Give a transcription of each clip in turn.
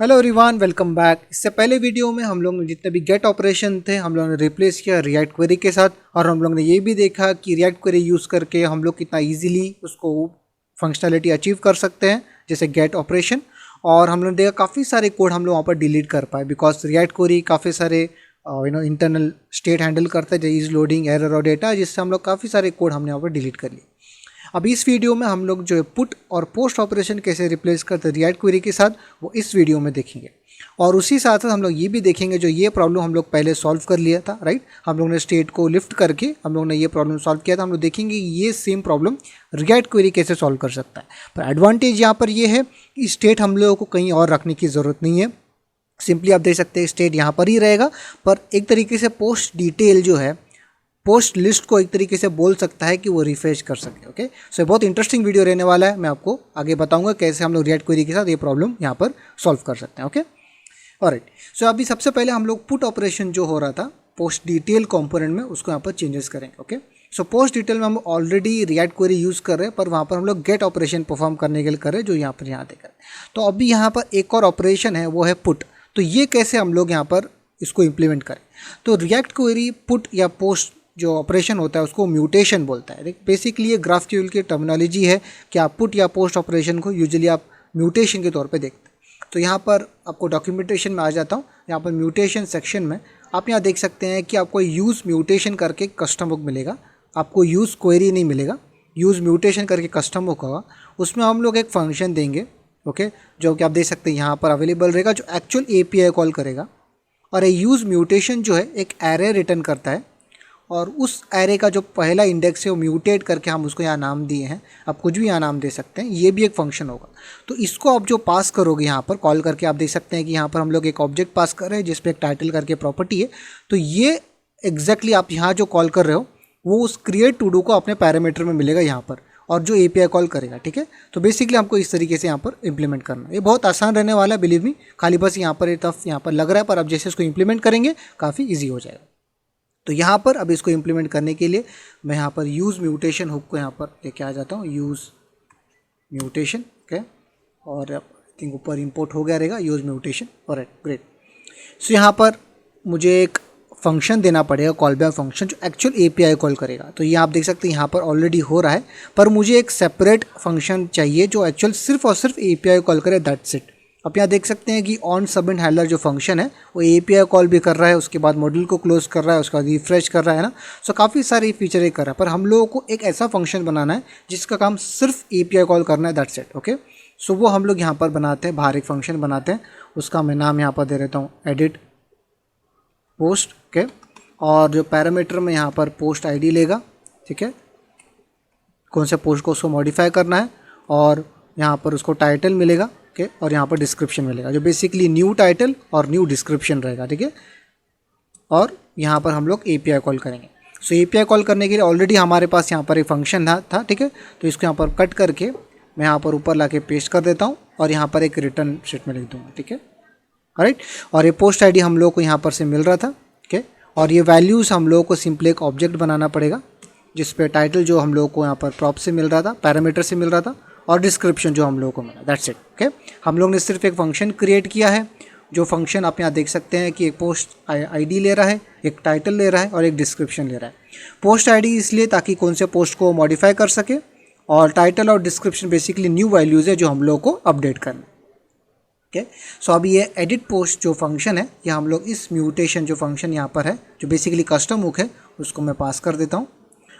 Hello everyone, welcome back. इससे पहले video में हम लोग ने जितने भी गेट ऑपरेशन थे हम लोग ने रिप्लेस किया रिएक्ट क्वेरी के साथ, और हम लोग ने ये भी देखा कि रिएक्ट क्वेरी यूज़ करके हम लोग कितना इजीली उसको फंक्शनैलिटी अचीव कर सकते हैं, जैसे गेट ऑपरेशन। और हम लोग ने देखा काफ़ी सारे कोड हम लोग वहाँ पर डिलीट कर पाए, बिकॉज रिएक्ट क्वेरी काफ़ी सारे इंटरनल स्टेट हैंडल करता है, जैसे इज लोडिंग, एरर और डेटा, जिससे हम लोग काफ़ी सारे कोड हमने यहाँ पर डिलीट कर लिए। अब इस वीडियो में हम लोग जो है पुट और पोस्ट ऑपरेशन कैसे रिप्लेस करते हैं रिएक्ट क्वेरी के साथ, वो इस वीडियो में देखेंगे। और उसी साथ साथ हम लोग ये भी देखेंगे जो ये प्रॉब्लम हम लोग पहले सॉल्व कर लिया था, राइट। हम लोग ने स्टेट को लिफ्ट करके हम लोग ने ये प्रॉब्लम सॉल्व किया था। हम लोग देखेंगे ये सेम प्रॉब्लम रिएक्ट क्वेरी कैसे सॉल्व कर सकता है। पर एडवांटेज यहाँ पर ये है कि स्टेट हम लोगों को कहीं और रखने की ज़रूरत नहीं है। सिंपली आप देख सकते हैं स्टेट यहाँ पर ही रहेगा, पर एक तरीके से पोस्ट डिटेल जो है, पोस्ट लिस्ट को एक तरीके से बोल सकता है कि वो रिफ्रेश कर सके। ओके, सो बहुत इंटरेस्टिंग वीडियो रहने वाला है। मैं आपको आगे बताऊंगा कैसे हम लोग रिएक्ट क्वेरी के साथ ये प्रॉब्लम यहाँ पर सॉल्व कर सकते हैं। Okay, alright. सो अभी सबसे पहले हम लोग पुट ऑपरेशन जो हो रहा था पोस्ट डिटेल कंपोनेंट में, उसको यहाँ पर चेंजेस करेंगे। ओके, सो पोस्ट डिटेल में हम ऑलरेडी रिएक्ट क्वेरी यूज़ कर रहे हैं, पर वहाँ पर हम लोग गेट ऑपरेशन परफॉर्म करने के लिए कर रहे हैं, जो यहाँ देख रहे हैं। तो अभी यहाँ पर एक और ऑपरेशन है, वो है पुट। तो ये कैसे हम लोग यहाँ पर इसको इम्प्लीमेंट करें। तो रिएक्ट क्वेरी पुट या पोस्ट जो ऑपरेशन होता है उसको म्यूटेशन बोलता है। बेसिकली ये ग्राफक्यूएल की टर्मिनोलॉजी है कि आप पुट या पोस्ट ऑपरेशन को यूजुअली आप म्यूटेशन के तौर पे देखते हैं। तो यहाँ पर आपको डॉक्यूमेंटेशन में आ जाता हूँ। यहाँ पर म्यूटेशन सेक्शन में आप यहाँ देख सकते हैं कि आपको यूज़ म्यूटेशन करके कस्टम बुक मिलेगा, आपको यूज़ क्वेरी नहीं मिलेगा। यूज़ म्यूटेशन करके कस्टम बुक होगा, उसमें हम लोग एक फंक्शन देंगे। ओके, जो कि आप देख सकते हैं यहाँ पर अवेलेबल रहेगा, जो एक्चुअल API कॉल करेगा। और ये यूज़ म्यूटेशन जो है एक एरे रिटर्न करता है, और उस एरे का जो पहला इंडेक्स है वो म्यूटेट करके हम उसको यहाँ नाम दिए हैं। आप कुछ भी यहाँ नाम दे सकते हैं, ये भी एक फंक्शन होगा। तो इसको आप जो पास करोगे यहाँ पर कॉल करके, आप देख सकते हैं कि यहाँ पर हम लोग एक ऑब्जेक्ट पास कर रहे हैं जिसपे एक टाइटल करके प्रॉपर्टी है। तो ये एग्जैक्टली आप यहाँ जो कॉल कर रहे हो वो उस क्रिएट टू डू को अपने पैरामीटर में मिलेगा यहाँ पर, और जो API कॉल करेगा। ठीक है, तो बेसिकली हमको इस तरीके से यहाँ पर इंप्लीमेंट करना है। ये बहुत आसान रहने वाला है, बिलीव मी। खाली बस यहाँ पर टफ यहाँ पर लग रहा है, पर अब जैसे इसको इंप्लीमेंट करेंगे काफ़ी ईजी हो जाएगा। तो यहाँ पर अब इसको इम्प्लीमेंट करने के लिए मैं यहाँ पर यूज़ म्यूटेशन हुक को यहाँ पर लेके आ जाता हूँ। यूज़ म्यूटेशन, ओके, और आई थिंक ऊपर इंपोर्ट हो गया रहेगा use mutation. Alright, great. So यहाँ पर मुझे एक फंक्शन देना पड़ेगा, कॉल बैक फंक्शन, जो एक्चुअल API कॉल करेगा। तो ये आप देख सकते हैं यहाँ पर ऑलरेडी हो रहा है, पर मुझे एक सेपरेट फंक्शन चाहिए जो एक्चुअल सिर्फ और सिर्फ API कॉल करे, दैट्स इट। आप यहाँ देख सकते हैं कि ऑन सबमिट हैंडलर जो फंक्शन है वो API कॉल भी कर रहा है, उसके बाद मॉड्यूल को क्लोज कर रहा है, उसका रिफ्रेश कर रहा है ना। सो काफ़ी सारे फीचर कर रहा है, पर हम लोगों को एक ऐसा फंक्शन बनाना है जिसका काम सिर्फ API कॉल करना है, दैट्स इट। ओके, सो वो हम लोग यहाँ पर बनाते हैं, बाहर एक फंक्शन बनाते हैं, उसका मैं नाम यहाँ पर दे देता हूँ एडिट पोस्ट। ओके, और जो पैरामीटर में यहाँ पर पोस्ट ID लेगा, ठीक है, कौन से पोस्ट को उसको मॉडिफाई करना है, और यहाँ पर उसको टाइटल मिलेगा। ओके, और यहाँ पर डिस्क्रिप्शन मिलेगा, जो बेसिकली न्यू टाइटल और न्यू डिस्क्रिप्शन रहेगा। ठीक है, और यहाँ पर हम लोग API कॉल करेंगे। सो API कॉल करने के लिए ऑलरेडी हमारे पास यहाँ पर एक फंक्शन था। ठीक है, तो इसको यहाँ पर कट करके मैं यहाँ पर ऊपर लाके पेस्ट कर देता हूँ, और यहाँ पर एक रिटर्न स्टेटमेंट लिख दूँगा। ठीक है, राइट। और ये पोस्ट ID हम लोग को यहाँ पर से मिल रहा था। ओके, और ये वैल्यूज़ हम लोगों को सिंपली एक ऑब्जेक्ट बनाना पड़ेगा, जिस पे टाइटल जो हम लोगों को यहाँ पर प्रॉप से मिल रहा था, पैरामीटर से मिल रहा था, और डिस्क्रिप्शन जो हम लोगों को मिला, दैट्स इट। ओके, हम लोग ने सिर्फ एक फंक्शन क्रिएट किया है, जो फंक्शन आप यहाँ देख सकते हैं कि एक पोस्ट ID ले रहा है, एक टाइटल ले रहा है, और एक डिस्क्रिप्शन ले रहा है। पोस्ट ID इसलिए ताकि कौन से पोस्ट को मॉडिफाई कर सके, और टाइटल और डिस्क्रिप्शन बेसिकली न्यू वैल्यूज़ है जो हम लोग को अपडेट करना। ओके, सो अभी ये एडिट पोस्ट जो फंक्शन है, ये हम लोग इस म्यूटेशन जो फंक्शन यहाँ पर है, जो बेसिकली कस्टम हुक है, उसको मैं पास कर देता हूँ।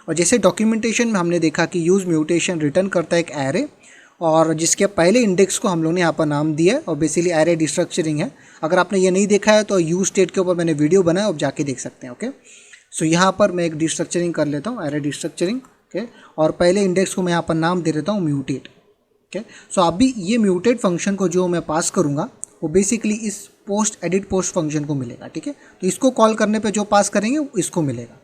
और जैसे डॉक्यूमेंटेशन में हमने देखा कि यूज़ म्यूटेशन रिटर्न करता है एक एरे, और जिसके पहले इंडेक्स को हम लोग ने यहाँ पर नाम दिया है, और बेसिकली एरे डिस्ट्रक्चरिंग है। अगर आपने ये नहीं देखा है तो यूज स्टेट के ऊपर मैंने वीडियो बनाया, आप जाके देख सकते हैं। ओके, सो यहाँ पर मैं एक डिस्ट्रक्चरिंग कर लेता हूँ, एरे डिस्ट्रक्चरिंग। ओके, और पहले इंडेक्स को मैं यहाँ पर नाम दे देता हूँ म्यूटेट। ओके, सो अभी ये म्यूटेट फंक्शन को जो मैं पास करूँगा वो बेसिकली इस पोस्ट एडिट पोस्ट फंक्शन को मिलेगा। ठीक है, तो इसको कॉल करने पे जो पास करेंगे वो इसको मिलेगा।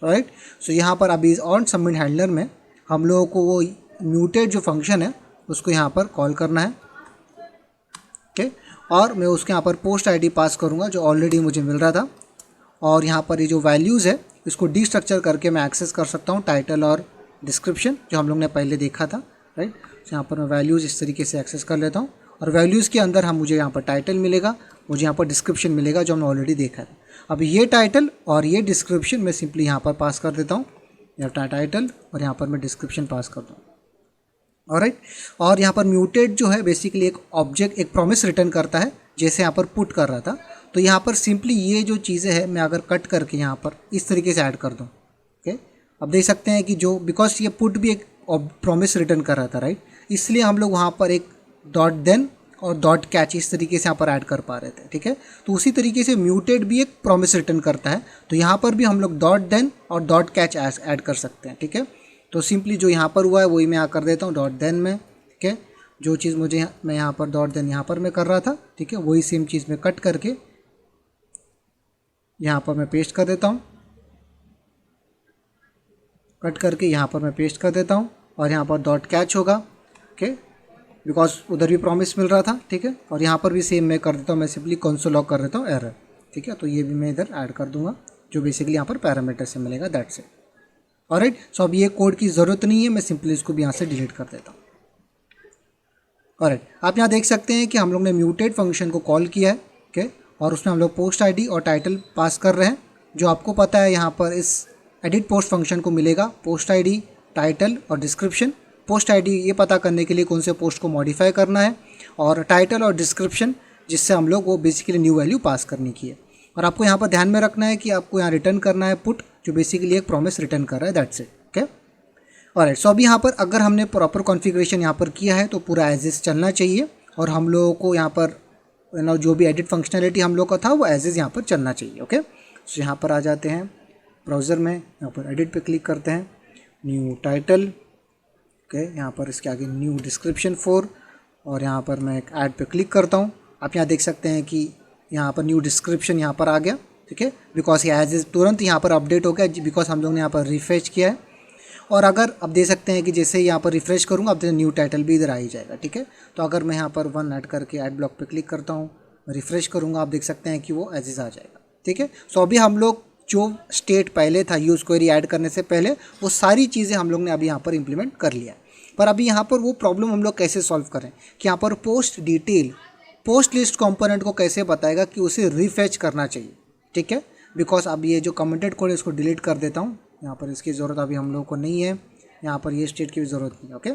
राइट, सो यहाँ पर अभी ऑन सबमिट हैंडलर में हम लोगों को वो म्यूटेट जो फंक्शन है उसको यहाँ पर कॉल करना है। ओके, और मैं उसके यहाँ पर पोस्ट ID पास करूँगा जो ऑलरेडी मुझे मिल रहा था, और यहाँ पर ये जो वैल्यूज़ है इसको डिस्ट्रक्चर करके मैं एक्सेस कर सकता हूँ टाइटल और डिस्क्रिप्शन, जो हम लोग ने पहले देखा था। राइट, तो यहाँ पर मैं वैल्यूज़ इस तरीके से एक्सेस कर लेता हूँ, और वैल्यूज़ के अंदर हम मुझे यहाँ पर टाइटल मिलेगा, मुझे यहाँ पर डिस्क्रिप्शन मिलेगा जो हमने ऑलरेडी देखा है। अब ये टाइटल और ये डिस्क्रिप्शन मैं सिंपली यहाँ पर पास कर देता हूँ, यहाँ टाइटल और यहाँ पर मैं डिस्क्रिप्शन पास कर दूँ। ऑलराइट, और यहाँ पर म्यूटेड जो है बेसिकली एक ऑब्जेक्ट एक प्रॉमिस रिटर्न करता है, जैसे यहाँ पर पुट कर रहा था। तो यहाँ पर सिंपली ये जो चीज़ें हैं मैं अगर कट करके यहाँ पर इस तरीके से ऐड कर दूँ, ओके, अब देख सकते हैं कि जो बिकॉज ये पुट भी एक प्रॉमिस रिटर्न कर रहा था, राइट, इसलिए हम लोग वहाँ पर एक डॉट देन और डॉट कैच इस तरीके से यहाँ पर ऐड कर पा रहे थे, ठीक है। तो उसी तरीके से म्यूटेड भी एक प्रॉमिस रिटर्न करता है, तो यहाँ पर भी हम लोग डॉट देन और डॉट कैच ऐड कर सकते हैं, ठीक है। तो सिंपली जो यहाँ पर हुआ है वही मैं यहाँ कर देता हूँ डॉट देन में, ठीक है। जो चीज़ मुझे मैं यहाँ पर डॉट देन यहाँ पर मैं कर रहा था, ठीक है, वही सेम चीज़ मैं कट करके यहाँ पर मैं पेस्ट कर देता हूँ, कट करके यहाँ पर मैं पेस्ट कर देता हूँ और यहाँ पर डॉट कैच होगा, ओके, बिकॉज उधर भी प्रॉमिस मिल रहा था, ठीक है। और यहाँ पर भी सेम मैं कर देता हूँ, मैं सिंपली कंसोल लॉग कर देता हूँ एरर, ठीक है। तो ये भी मैं इधर ऐड कर दूंगा जो बेसिकली यहाँ पर पैरामीटर से मिलेगा, दैट्स इट। ऑलराइट, सो अब ये कोड की ज़रूरत नहीं है, मैं सिंपली इसको भी यहाँ से डिलीट कर देता हूँ। ऑलराइट, आप यहाँ देख सकते हैं कि हम लोग ने म्यूटेड फंक्शन को कॉल किया है, ओके, और उसमें हम लोग पोस्ट आईडी और टाइटल पास कर रहे हैं। जो आपको पता है यहाँ पर इस एडिट पोस्ट फंक्शन को मिलेगा पोस्ट आईडी, टाइटल और डिस्क्रिप्शन। पोस्ट आईडी ये पता करने के लिए कौन से पोस्ट को मॉडिफाई करना है, और टाइटल और डिस्क्रिप्शन जिससे हम लोग वो बेसिकली न्यू वैल्यू पास करने की है। और आपको यहाँ पर ध्यान में रखना है कि आपको यहाँ रिटर्न करना है पुट, जो बेसिकली एक प्रॉमिस रिटर्न कर रहा है, दैट्स इट, ओके। ऑलराइट, सो अभी यहाँ पर अगर हमने प्रॉपर कॉन्फ़िगरेशन यहाँ पर किया है तो पूरा एज इज चलना चाहिए, और हम लोगों को यहाँ पर जो भी एडिट फंक्शनैलिटी हम लोग का था वो एज इज यहाँ पर चलना चाहिए, ओके। सो यहाँ पर आ जाते हैं ब्राउज़र में, यहाँ पर एडिट पे क्लिक करते हैं, न्यू टाइटल, ओके, यहाँ पर इसके आगे न्यू डिस्क्रिप्शन 4, और यहाँ पर मैं एक ऐड पे क्लिक करता हूँ। आप यहाँ देख सकते हैं कि यहाँ पर न्यू डिस्क्रिप्शन यहाँ पर आ गया, ठीक है, बिकॉज ये एज इज तुरंत यहाँ पर अपडेट हो गया, बिकॉज हम लोग ने यहाँ पर रिफ्रेश किया है। और अगर आप देख सकते हैं कि जैसे ही यहाँ पर रिफ्रेश करूँगा अब न्यू टाइटल भी इधर आ ही जाएगा, ठीक है। तो अगर मैं यहाँ पर 1 ऐड करके ऐड ब्लॉक पे क्लिक करता हूँ, रिफ्रेश करूँगा, आप देख सकते हैं कि वो एज इज आ जाएगा, ठीक है। सो अभी हम लोग जो स्टेट पहले था यूज़ क्वेरी ऐड करने से पहले, वो सारी चीज़ें हम लोग ने अभी यहाँ पर इम्प्लीमेंट कर लिया है। पर अभी यहाँ पर वो प्रॉब्लम हम लोग कैसे सॉल्व करें कि यहाँ पर post detail post list component को कैसे बताएगा कि उसे रिफेच करना चाहिए, ठीक है। बिकॉज अब ये जो कमेंटेड कोड है इसको डिलीट कर देता हूँ, यहाँ पर इसकी ज़रूरत अभी हम लोग को नहीं है, यहाँ पर ये स्टेट की भी ज़रूरत नहीं है, ओके।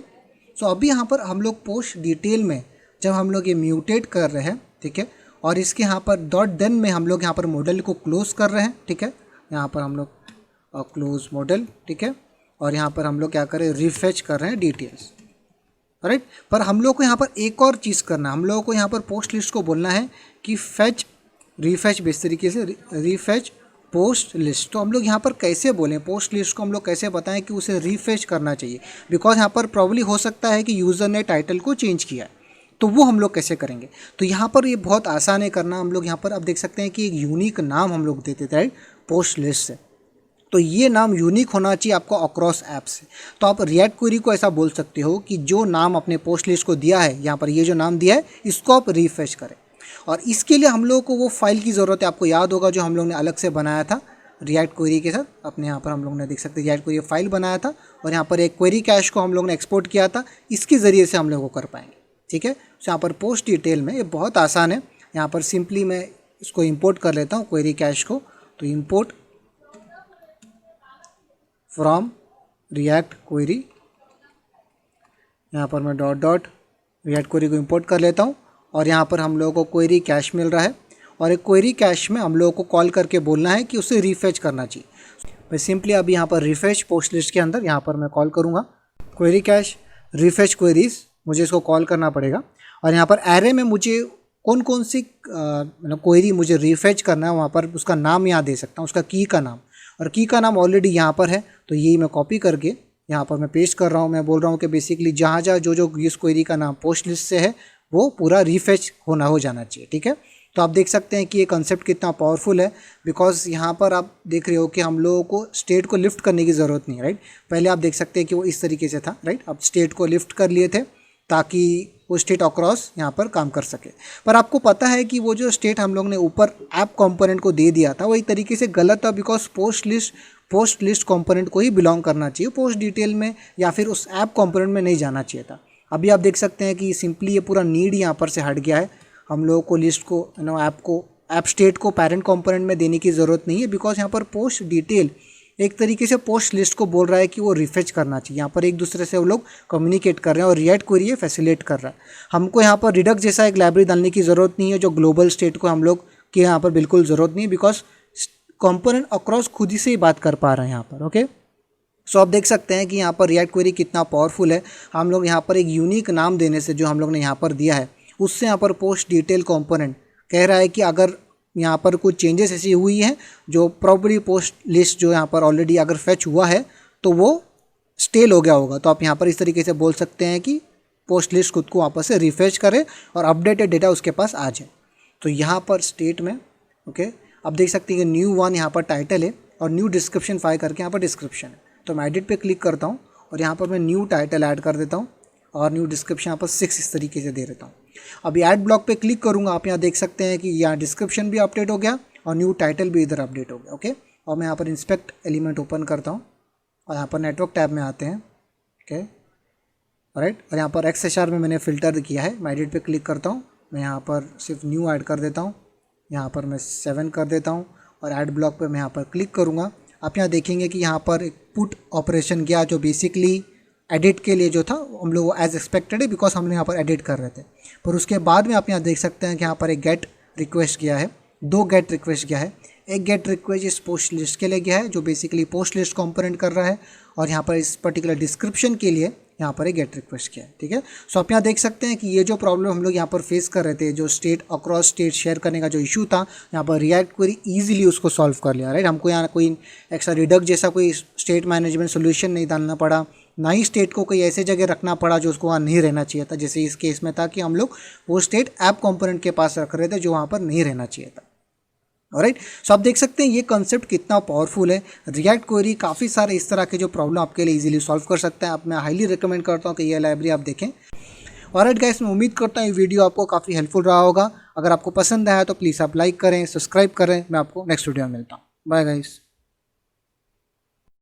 सो अभी यहाँ पर हम लोग पोस्ट डिटेल में जब हम लोग ये म्यूटेट कर रहे हैं, ठीक है, और इसके यहाँ पर डॉट देन में हम लोग यहाँ पर मॉडल को क्लोज कर रहे हैं, ठीक है, यहाँ पर हम लोग क्लोज मॉडल, ठीक है, और यहाँ पर हम लोग क्या करें रिफेच कर रहे हैं डिटेल्स, राइट। पर हम लोग को यहाँ पर एक और चीज़ करना है, हम लोगों को यहाँ पर पोस्ट लिस्ट को बोलना है कि फेच रिफेच, बेस तरीके से रिफेच पोस्ट लिस्ट। तो हम लोग यहाँ पर कैसे बोलें पोस्ट लिस्ट को, हम लोग कैसे बताएं कि उसे रिफेच करना चाहिए, बिकॉज यहाँ पर प्रॉब्ली हो सकता है कि यूज़र ने टाइटल को चेंज किया है, तो वो हम लोग कैसे करेंगे। तो यहाँ पर ये बहुत आसान है करना। हम लोग यहाँ पर अब देख सकते हैं कि एक यूनिक नाम हम लोग देते थे, राइट, पोस्ट लिस्ट से। तो ये नाम यूनिक होना चाहिए आपको अक्रॉस ऐप से। तो आप रिएक्ट क्वेरी को ऐसा बोल सकते हो कि जो नाम अपने पोस्ट लिस्ट को दिया है, यहाँ पर ये जो नाम दिया है इसको आप रिफ्रेश करें। और इसके लिए हम लोगों को वो फाइल की ज़रूरत है, आपको याद होगा जो हम लोग ने अलग से बनाया था रिएक्ट क्वेरी के साथ। अपने यहाँ पर हम लोग ने देख सकते हैं रिएक्ट क्वेरी फाइल बनाया था, और यहाँ पर एक क्वेरी कैश को हम लोग ने एक्सपोर्ट किया था, इसके ज़रिए से हम लोग वो कर पाएंगे, ठीक है। तो यहाँ पर पोस्ट डिटेल में ये बहुत आसान है। यहाँ पर सिंपली मैं इसको इंपोर्ट कर लेता हूँ क्वेरी कैश को। तो इंपोर्ट फ्रॉम रिएक्ट क्वेरी, यहाँ पर मैं डॉट डॉट रिएक्ट क्वेरी को इंपोर्ट कर लेता हूँ, और यहाँ पर हम लोगों को क्वेरी कैश मिल रहा है, और एक क्वेरी कैश में हम लोगों को कॉल करके बोलना है कि उसे रिफेच करना चाहिए। मैं सिंपली अभी यहाँ पर रिफेच पोस्ट लिस्ट के अंदर यहाँ पर मैं कॉल करूँगा क्वेरी कैश रिफेच क्वेरीज, मुझे इसको कॉल करना पड़ेगा। और यहाँ पर एरे में मुझे कौन कौन सी क्वेरी मुझे रिफेच करना है, वहाँ पर उसका नाम यहाँ दे सकता हूँ, उसका की का नाम, और की का नाम ऑलरेडी यहाँ पर है, तो यही मैं कॉपी करके यहाँ पर मैं पेस्ट कर रहा हूँ। मैं बोल रहा हूँ कि बेसिकली जहाँ जहाँ जो जो इस क्वेरी का नाम पोस्ट लिस्ट से है वो पूरा रिफेच हो जाना चाहिए, ठीक है। तो आप देख सकते हैं कि ये कंसेप्ट कितना पावरफुल है, बिकॉज यहाँ पर आप देख रहे हो कि हम लोगों को स्टेट को लिफ्ट करने की ज़रूरत नहीं है, राइट। पहले आप देख सकते हैं कि वो इस तरीके से था, राइट। अब स्टेट को लिफ्ट कर लिए थे ताकि वो स्टेट अक्रॉस यहाँ पर काम कर सके। पर आपको पता है कि वो जो स्टेट हम लोग ने ऊपर ऐप कंपोनेंट को दे दिया था वही तरीके से गलत था, बिकॉज पोस्ट लिस्ट कंपोनेंट को ही बिलोंग करना चाहिए, पोस्ट डिटेल में या फिर उस ऐप कंपोनेंट में नहीं जाना चाहिए था। अभी आप देख सकते हैं कि सिंपली ये पूरा नीड यहाँ पर से हट गया है। हम लोगों को लिस्ट को ऐप स्टेट को पैरेंट कंपोनेंट में देने की ज़रूरत नहीं है, बिकॉज यहाँ पर पोस्ट डिटेल एक तरीके से पोस्ट लिस्ट को बोल रहा है कि वो रिफेच करना चाहिए। यहाँ पर एक दूसरे से वो लोग कम्युनिकेट कर रहे हैं और रिएक्ट क्वेरी फैसिलिटेट कर रहा है। हमको यहाँ पर रिडक्स जैसा एक लाइब्रेरी डालने की ज़रूरत नहीं है जो ग्लोबल स्टेट को हम लोग की यहाँ पर बिल्कुल ज़रूरत नहीं है, बिकॉज कंपोनेंट अक्रॉस खुद ही से ही बात कर पा रहे हैं यहाँ पर। ओके, सो आप देख सकते हैं कि यहाँ पर रिएक्ट क्वेरी कितना पावरफुल है। हम लोग यहाँ पर एक यूनिक नाम देने से जो हम लोग ने यहाँ पर दिया है उससे यहाँ पर पोस्ट डिटेल कंपोनेंट कह रहा है कि अगर यहाँ पर कुछ चेंजेस ऐसी हुई हैं जो प्रॉपर्ली पोस्ट लिस्ट जो यहाँ पर ऑलरेडी अगर फैच हुआ है तो वो स्टेल हो गया होगा, तो आप यहाँ पर इस तरीके से बोल सकते हैं कि पोस्ट लिस्ट खुद को वापस से रिफ्रेश करे और अपडेटेड डेटा उसके पास आ जाए। तो यहाँ पर स्टेट में ओके आप देख सकते हैं कि न्यू वन यहाँ पर टाइटल है और न्यू डिस्क्रिप्शन 5 करके यहाँ पर डिस्क्रिप्शन है। तो मैं एडिट पे क्लिक करता हूँ और यहाँ पर मैं न्यू टाइटल ऐड कर देता हूँ और न्यू डिस्क्रिप्शन यहाँ पर 6 इस तरीके से दे देता हूँ। अभी ऐड ब्लॉक पे क्लिक करूँगा, आप यहाँ देख सकते हैं कि यहाँ डिस्क्रिप्शन भी अपडेट हो गया और न्यू टाइटल भी इधर अपडेट हो गया। ओके, और मैं यहाँ पर इंस्पेक्ट एलिमेंट ओपन करता हूँ और यहाँ पर नेटवर्क टैब में आते हैं। ओके राइट, और यहाँ पर XHR में मैंने फ़िल्टर किया है। मैं एडिट पे क्लिक करता हूँ, मैं यहाँ पर सिर्फ न्यू ऐड कर देता हूँ, यहाँ पर मैं 7 कर देता हूँ और ऐड ब्लॉक पे मैं यहाँ पर क्लिक करूँगा। आप यहाँ देखेंगे कि यहाँ पर एक पुट ऑपरेशन गया जो बेसिकली एडिट के लिए जो था हम लोग एज एक्सपेक्टेड है, बिकॉज हमने यहाँ पर एडिट कर रहे थे। पर उसके बाद में आप यहाँ देख सकते हैं कि यहाँ पर एक गेट रिक्वेस्ट गया है, 2 गेट रिक्वेस्ट गया है। एक गेट रिक्वेस्ट इस पोस्ट लिस्ट के लिए गया है जो बेसिकली पोस्ट लिस्ट कंपोनेंट कर रहा है, और यहाँ पर इस पर्टिकुलर डिस्क्रिप्शन के लिए यहाँ पर एक गेट रिक्वेस्ट किया है। ठीक है, सो आप यहाँ देख सकते हैं कि ये जो प्रॉब्लम हम लोग यहाँ पर फेस कर रहे थे, जो स्टेट अक्रॉस स्टेट शेयर करने का जो इशू था, यहाँ पर रिएक्ट क्वेरी ईजिली उसको सॉल्व कर लिया। राइट, हमको यहाँ कोई एक्स्ट्रा रिडक्स जैसा कोई स्टेट मैनेजमेंट सोल्यूशन नहीं डालना पड़ा, ना ही स्टेट को कोई ऐसे जगह रखना पड़ा जो उसको वहाँ नहीं रहना चाहिए था। जैसे इस केस में था कि हम लोग वो स्टेट ऐप कंपोनेंट के पास रख रहे थे जो वहाँ पर नहीं रहना चाहिए था। ऑलराइट, सो आप देख सकते हैं ये कॉन्सेप्ट कितना पावरफुल है। रिएक्ट क्वेरी काफ़ी सारे इस तरह के जो प्रॉब्लम आपके लिए इजीली सॉल्व कर सकता है। आप मैं हाईली रिकमेंड करता हूँ कि ये लाइब्रेरी आप देखें। ऑलराइट गाइस, मैं उम्मीद करता हूँ ये वीडियो आपको काफ़ी हेल्पफुल रहा होगा। अगर आपको पसंद आया तो प्लीज़ आप लाइक करें, सब्सक्राइब करें। मैं आपको नेक्स्ट वीडियो में मिलता हूँ। Bye guys.